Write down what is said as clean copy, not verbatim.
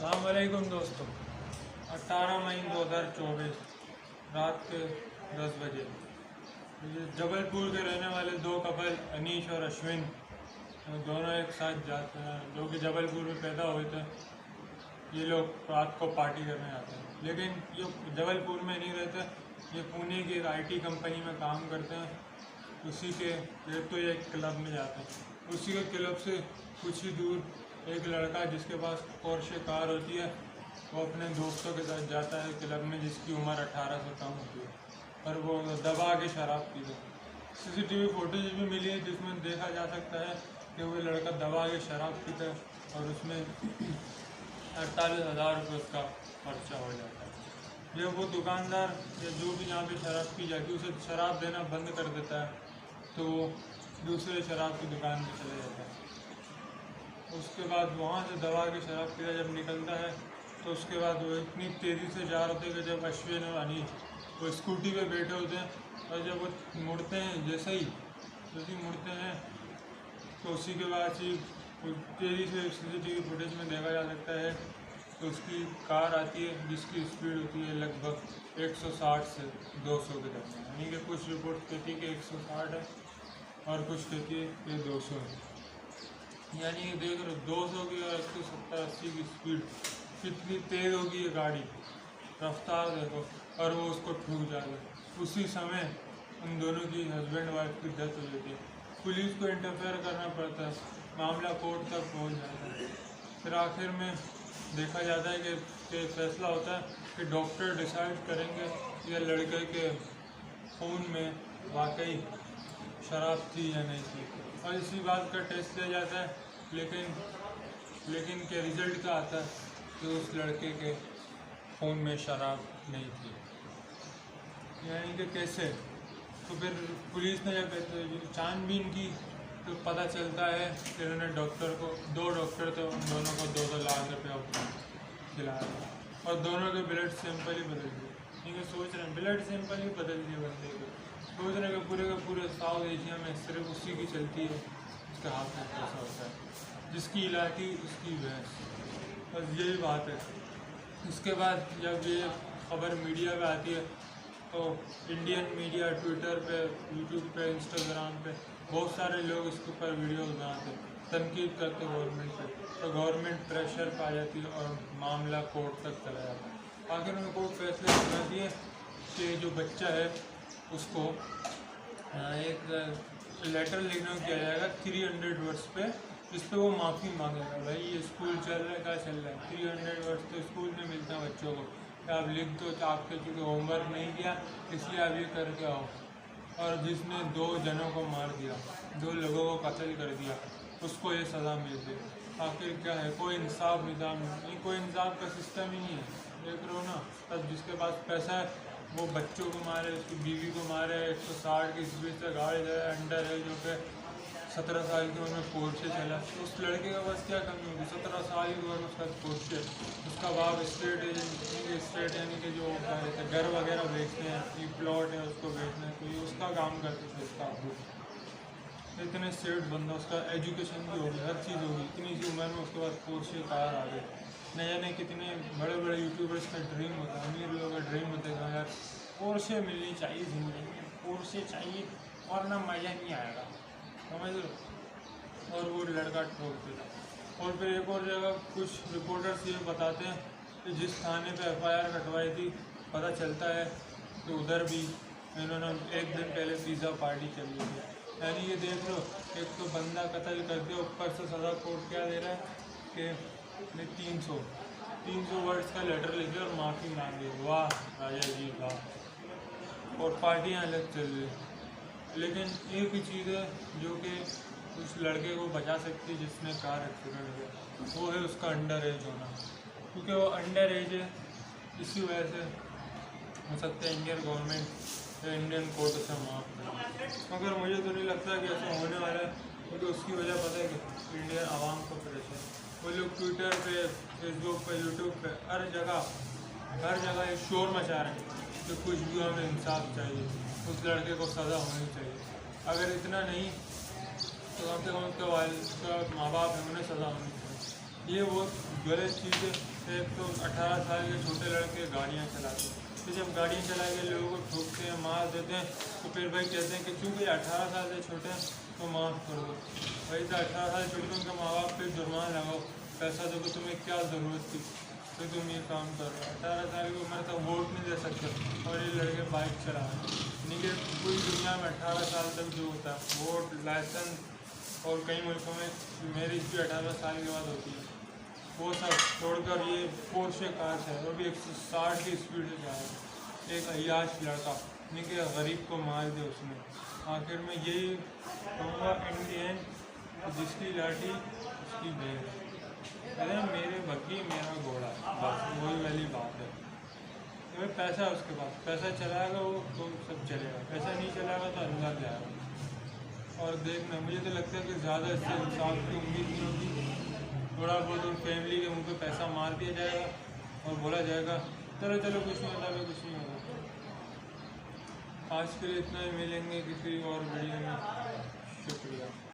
अस्सलामुअलैकुम दोस्तों। 18 मई 2024 रात के 10 बजे ये जबलपुर के रहने वाले दो कपल अनीश और अश्विन दोनों एक साथ जाते हैं, जो कि जबलपुर में पैदा हुए थे। ये लोग रात को पार्टी करने आते हैं, लेकिन ये जबलपुर में नहीं रहते, ये पुणे की एक IT कंपनी में काम करते हैं। उसी के तो ये एक क्लब में जाते हैं। उसी के क्लब से कुछ ही दूर एक लड़का जिसके पास पोर्शे कार होती है, वो अपने दोस्तों के साथ जाता है क्लब में, जिसकी उम्र 18 से कम होती है, और वो दबा के शराब पीते हैं। CCTV फुटेज भी मिली है जिसमें देखा जा सकता है कि वो लड़का दबा के शराब पीता है और उसमें 48,000 रुपये उसका खर्चा हो जाता है। जब वो दुकानदार या जो भी यहाँ पे शराब पी जाती है उसे शराब देना बंद कर देता है, तो वो दूसरे शराब की दुकान में चले जाता है। उसके बाद वहाँ से दबा के शराब पीता जब निकलता है, तो उसके बाद वो इतनी तेज़ी से जा रहे थे कि जब अश्विन और अनीश वो स्कूटी पे बैठे होते हैं, और जब वो मुड़ते हैं जैसे ही मुड़ते हैं, तो उसी के बाद ही तेज़ी से CCTV फुटेज में देखा जा सकता है तो उसकी कार आती है जिसकी स्पीड होती है लगभग 160 से 200 के दरमियान। यानी कि कुछ रिपोर्ट कहती है कि 160 है और कुछ कहती है कि 200 है। यानी कि देख रहे 200 की और 170-80 की स्पीड कितनी तेज़ होगी ये गाड़ी, रफ्तार देखो, और वो उसको ठुक जाएगा। उसी समय उन दोनों की हस्बैंड वाइफ की डेथ हो जाती है। पुलिस को इंटरफेयर करना पड़ता है, मामला कोर्ट तक पहुंच जाता है। फिर आखिर में देखा जाता है कि फैसला होता है कि डॉक्टर डिसाइड करेंगे कि यह लड़के के खून में वाकई शराब थी या नहीं थी, और इसी बात का टेस्ट लिया जाता है। लेकिन के रिज़ल्ट का आता है कि उस लड़के के खून में शराब नहीं थी। यानी कि कैसे, तो फिर पुलिस ने जब छानबीन की तो पता चलता है कि उन्होंने डॉक्टर को, 2 डॉक्टर थे, उन दोनों को 2-2 लाख रुपया खिलाया और दोनों के ब्लड सैंपल ही बदल दिए। ठीक सोच रहे हैं ब्लड सैंपल ही बदल दिए बंदे के। सोच रहे हैं कि पूरे साउथ एशिया में सिर्फ उसी की चलती है, उसके हाथ में पैसा होता है, जिसकी इलाकी उसकी भैंस, बस यही बात है। इसके बाद जब ये खबर मीडिया पे आती है तो इंडियन मीडिया ट्विटर पे, यूट्यूब पे, इंस्टाग्राम पे बहुत सारे लोग इसके ऊपर वीडियोस बनाते हैं, तनकीद करते गवर्नमेंट पे, तो गवर्नमेंट प्रेशर पा जाती है और मामला कोर्ट तक चला जाता है। आखिर में कोर्ट फैसले सुना दिए कि जो बच्चा है उसको एक लेटर लिखना किया जाएगा 300 वर्ड्स पे, जिस पे वो माफ़ी मांगेगा। भाई ये स्कूल चल रहा है, क्या चल रहा है, 300 वर्ड्स तो स्कूल में मिलता है बच्चों को, आप लिख दो तो आपके चूँकि होमवर्क नहीं किया इसलिए आप ये करके आओ। और जिसने 2 जनों को मार दिया, 2 लोगों को कत्ल कर दिया, उसको ये सज़ा मिल गई। आखिर क्या है, कोई इंसाफ निज़ाम नहीं, कोई इंसाफ का सिस्टम ही नहीं है। देख रहे हो ना, तब जिसके पास पैसा है वो बच्चों को मारे, उसकी बीवी को मारे, 160 की स्पीड से गाड़ी जाए, अंडर है जो कि 17 साल की उम्र में पोर्शे चला, तो उस लड़के का बस क्या कमी होगी, 17 साल की उम्र में उसका पोर्शे, उसका बाप स्टेट यानी कि जो घर वगैरह बेचते हैं, ये प्लॉट है उसको बेचना है, तो ये उसका काम करते थे उसका अबू। इतने स्टेट बंदा, उसका एजुकेशन भी होगी, हर चीज़ होगी, इतनी सी उम्र में उसके बाद पोर्शे कार आ गए। न जाने कितने बड़े बड़े यूट्यूबर्स का ड्रीम होता है, अमीर लोगों का ड्रीम होता है यार पोर्शे मिलनी चाहिए ज़िंदगी में, पोर्शे चाहिए वरना मज़ा नहीं आएगा, समझ लो। और वो लड़का ठोक देता। और फिर एक और जगह कुछ रिपोर्टर्स ये बताते हैं कि जिस थाने पे FIR कटवाई थी, पता चलता है कि उधर भी इन्होंने एक दिन पहले पिज़्ज़ा पार्टी चली थी। यानी ये देख लो, एक तो बंदा कत्ल कर दिया, ऊपर से सज़ा कोर्ट क्या दे रहा है कि 300 वर्ड्स का लेटर लिखे और माफ़ी मांगी। वाह राजा जी वाह। और पार्टियाँ अलग चल रही। लेकिन एक ही चीज़ है जो कि उस लड़के को बचा सकती है जिसने कार एक्सीडेंट किया, वो है उसका अंडर एज होना, क्योंकि वो अंडर एज है। इसी वजह से हो सकता है इंडियन गवर्नमेंट या इंडियन कोर्ट से माफ़ करे, मगर मुझे तो नहीं लगता कि ऐसा होने वाला है, क्योंकि उसकी वजह पता है कि इंडियन आवाम को प्रेशर, वो लोग ट्विटर पे, फेसबुक पे, यूट्यूब पे हर जगह ये शोर मचा रहे हैं कि कुछ भी हमें इंसाफ चाहिए, उस लड़के को सज़ा होनी चाहिए। अगर इतना नहीं तो कम से कम उसके माँ बाप हैं, उन्हें सज़ा होनी चाहिए। ये बहुत गलत चीज़ है। एक तो 18 साल के छोटे लड़के गाड़ियाँ चलाते हैं, तो जब गाड़ियाँ चला के लोगों को ठोकते हैं, मार देते हैं, तो फिर भाई कहते हैं कि चूँकि 18 साल से छोटे हैं तो माफ़ कर दो। भाई तो 18 साल छोटे उनके माँ बाप पे जुर्माना लगाओ, पैसा दो, तुम्हें क्या ज़रूरत थी तो तुम ये काम कर रहे हो। 18 साल की उम्र तक वोट नहीं दे सकते और ये लड़के बाइक चला रहे हैं। यानी कि पूरी दुनिया में 18 साल तक जो होता है वोट, लाइसेंस, और कई मुल्कों में मैरिज भी 18 साल के बाद होती है, वो सब छोड़कर ये पोर्शे कार है और भी 160 की स्पीड से जा रहा है। एक अय्याश लड़का, यानी कि गरीब को मार दे उसने। आखिर में यही कहूँगा इंडियन, जिसकी लाठी उसकी भेड़। अरे मेरे बग्घी मेरा घोड़ा, बस वही वाली बात है। तो भाई पैसा है उसके पास, पैसा चलाएगा वो तो सब चलेगा, पैसा नहीं चलाएगा तो अंदर जाएगा। और देखना, मुझे तो लगता है कि ज़्यादा इससे इंसाफ की उम्मीद नहीं होगी। थोड़ा बहुत उन फैमिली के मुंह पे पैसा मार दिया जाएगा और बोला जाएगा चलो चलो कुछ नहीं होता, कुछ नहीं होता। आज के लिए इतना ही, मिलेंगे किसी और वीडियो में। शुक्रिया।